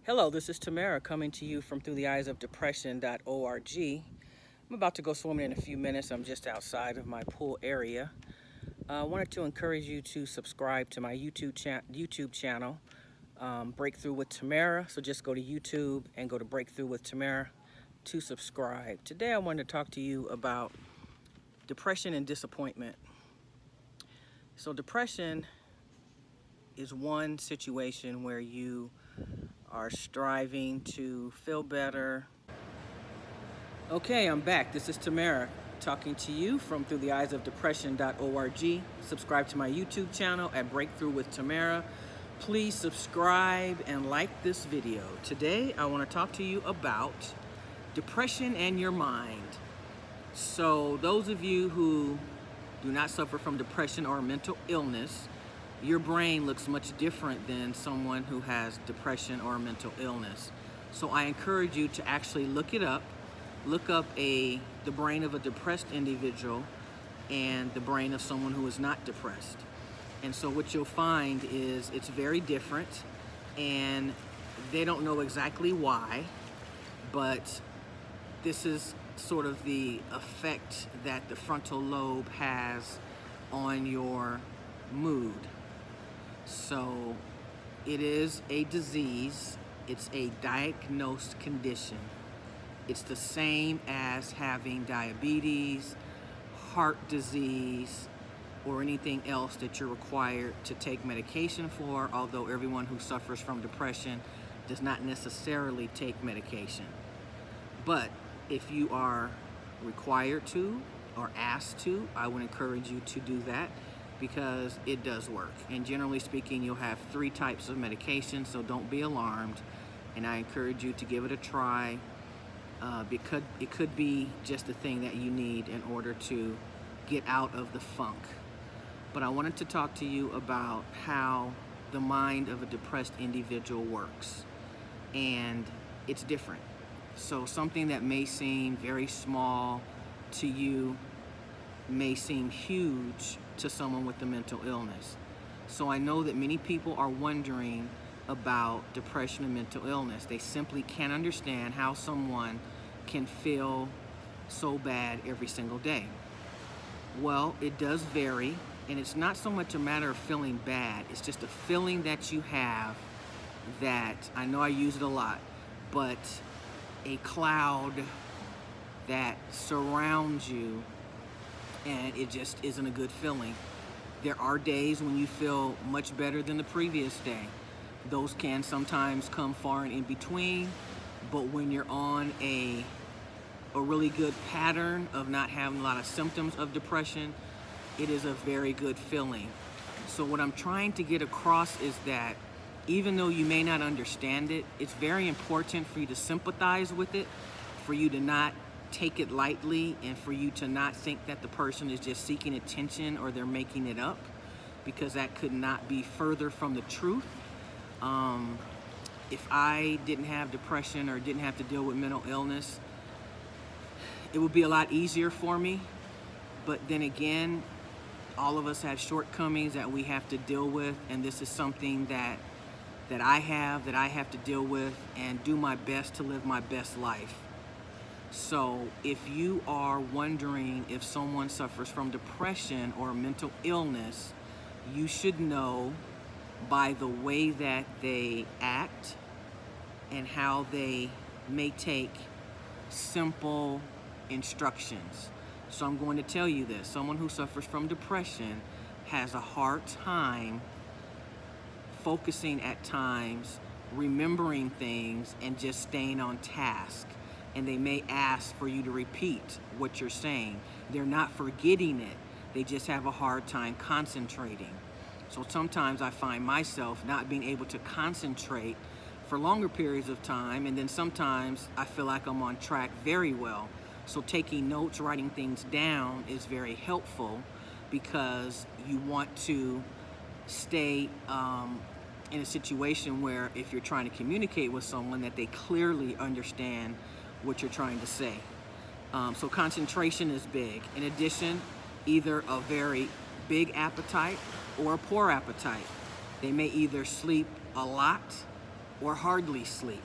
Hello, this is Tamara coming to you from through the eyes of depression.org. I'm about to go swimming in a few minutes. I'm just outside of my pool area. I wanted to encourage you to subscribe to my YouTube channel, Breakthrough with Tamara. So just go to YouTube and go to Breakthrough with Tamara to subscribe. Today I wanted to talk to you about depression and disappointment. So depression is one situation where you are striving to feel better. Okay, I'm back. This is Tamara talking to you from through the eyes of depression.org. Subscribe to my YouTube channel at Breakthrough with Tamara. Please subscribe and like this video. Today, I want to talk to you about depression and your mind. So those of you who do not suffer from depression or mental illness, your brain looks much different than someone who has depression or mental illness. So I encourage you to actually look it up. Look up the brain of a depressed individual and the brain of someone who is not depressed. And so what you'll find is it's very different, and they don't know exactly why, but this is sort of the effect that the frontal lobe has on your mood. So it is a disease. It's a diagnosed condition. It's the same as having diabetes, heart disease, or anything else that you're required to take medication for, although everyone who suffers from depression does not necessarily take medication. But if you are required to or asked to, I would encourage you to do that, because it does work. And generally speaking, you'll have 3 types of medication, so don't be alarmed. And I encourage you to give it a try, because it could be just the thing that you need in order to get out of the funk. But I wanted to talk to you about how the mind of a depressed individual works. And it's different. So something that may seem very small to you may seem huge to someone with a mental illness. So I know that many people are wondering about depression and mental illness. They simply can't understand how someone can feel so bad every single day. Well, it does vary, and it's not so much a matter of feeling bad. It's just a feeling that you have that, I know I use it a lot, but a cloud that surrounds you, and it just isn't a good feeling. There are days when you feel much better than the previous day. Those can sometimes come far and in between, but when you're on a really good pattern of not having a lot of symptoms of depression, it is a very good feeling. So what I'm trying to get across is that even though you may not understand it, it's very important for you to sympathize with it, for you to not take it lightly, and for you to not think that the person is just seeking attention or they're making it up, because that could not be further from the truth. If I didn't have depression or didn't have to deal with mental illness, it would be a lot easier for me. But then again, all of us have shortcomings that we have to deal with, and this is something that I have to deal with and do my best to live my best life. So if you are wondering if someone suffers from depression or mental illness, you should know by the way that they act and how they may take simple instructions. So I'm going to tell you this. Someone who suffers from depression has a hard time focusing at times, remembering things, and just staying on task. And they may ask for you to repeat what you're saying. They're not forgetting it. They just have a hard time concentrating. So sometimes I find myself not being able to concentrate for longer periods of time, and then sometimes I feel like I'm on track very well. So taking notes, writing things down is very helpful, because you want to stay in a situation where if you're trying to communicate with someone, that they clearly understand what you're trying to say. So concentration is big. In addition, either a very big appetite or a poor appetite. They may either sleep a lot or hardly sleep.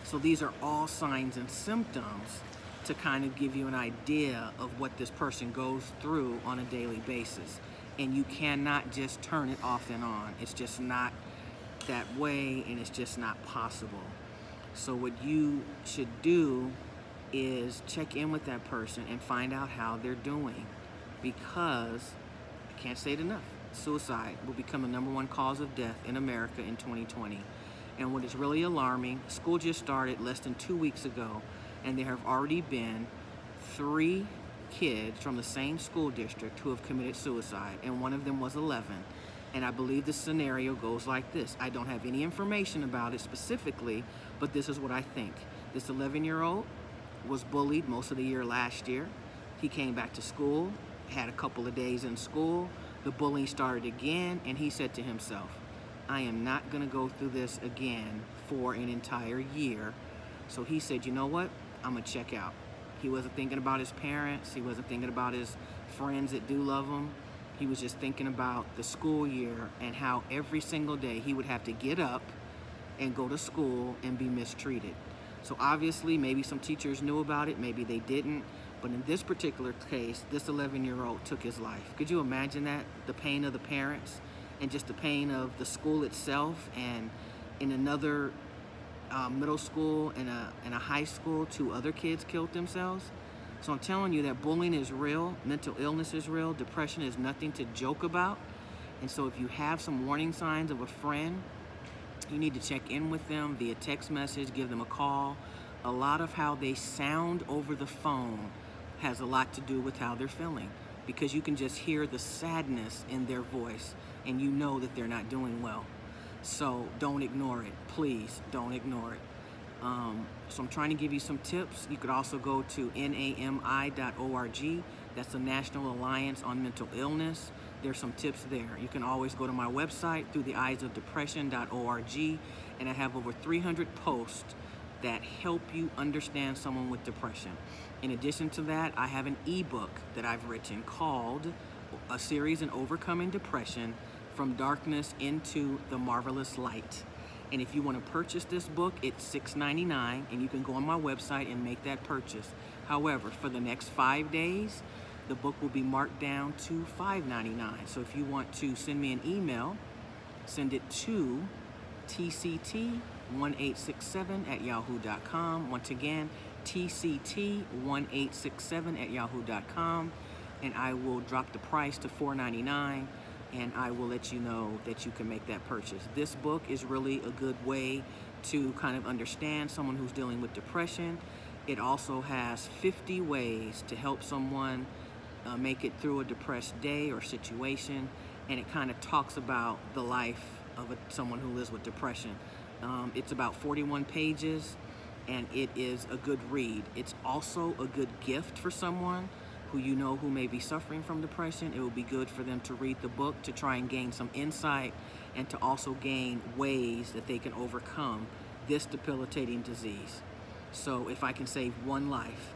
So these are all signs and symptoms to kind of give you an idea of what this person goes through on a daily basis. And you cannot just turn it off and on. It's just not that way, and it's just not possible. So what you should do is check in with that person and find out how they're doing, because I can't say it enough, suicide will become the #1 cause of death in America in 2020. And what is really alarming, school just started less than 2 weeks ago, and there have already been 3 kids from the same school district who have committed suicide, and one of them was 11. And I believe the scenario goes like this. I don't have any information about it specifically, but this is what I think. This 11-year-old was bullied most of the year last year. He came back to school, had a couple of days in school. The bullying started again, and he said to himself, I am not going to go through this again for an entire year. So he said, you know what? I'm going to check out. He wasn't thinking about his parents. He wasn't thinking about his friends that do love him. He was just thinking about the school year and how every single day he would have to get up and go to school and be mistreated. So obviously, maybe some teachers knew about it, maybe they didn't. But in this particular case, this 11-year-old took his life. Could you imagine that? The pain of the parents and just the pain of the school itself. And in another middle school and a high school, 2 other kids killed themselves. So I'm telling you that bullying is real, mental illness is real, depression is nothing to joke about. And so if you have some warning signs of a friend, you need to check in with them via text message, give them a call. A lot of how they sound over the phone has a lot to do with how they're feeling, because you can just hear the sadness in their voice and you know that they're not doing well. So don't ignore it. Please don't ignore it. So I'm trying to give you some tips. You could also go to nami.org. That's the National Alliance on Mental Illness. There's some tips there. You can always go to my website, throughtheeyesofdepression.org, and I have over 300 posts that help you understand someone with depression. In addition to that, I have an ebook that I've written called A Series in Overcoming Depression, From Darkness into the Marvelous Light. And if you want to purchase this book, it's $6.99, and you can go on my website and make that purchase. However, for the next 5 days, the book will be marked down to $5.99. So if you want to send me an email, send it to tct1867@yahoo.com. Once again, tct1867@yahoo.com, and I will drop the price to $4.99. And I will let you know that you can make that purchase. This book is really a good way to kind of understand someone who's dealing with depression. It also has 50 ways to help someone make it through a depressed day or situation, and it kind of talks about the life of someone who lives with depression. It's about 41 pages, and it is a good read. It's also a good gift for someone who you know who may be suffering from depression. It will be good for them to read the book to try and gain some insight, and to also gain ways that they can overcome this debilitating disease. So if I can save one life,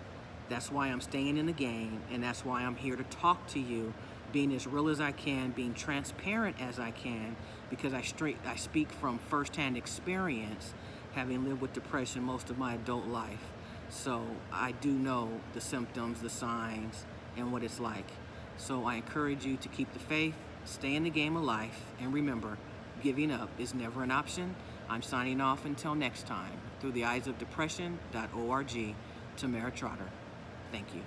that's why I'm staying in the game, and that's why I'm here to talk to you, being as real as I can, being transparent as I can, because I speak from firsthand experience, having lived with depression most of my adult life. So I do know the symptoms, the signs, and what it's like. So I encourage you to keep the faith, stay in the game of life, and remember, giving up is never an option. I'm signing off until next time. Through the eyes of depression.org, Tamara Trotter. Thank you.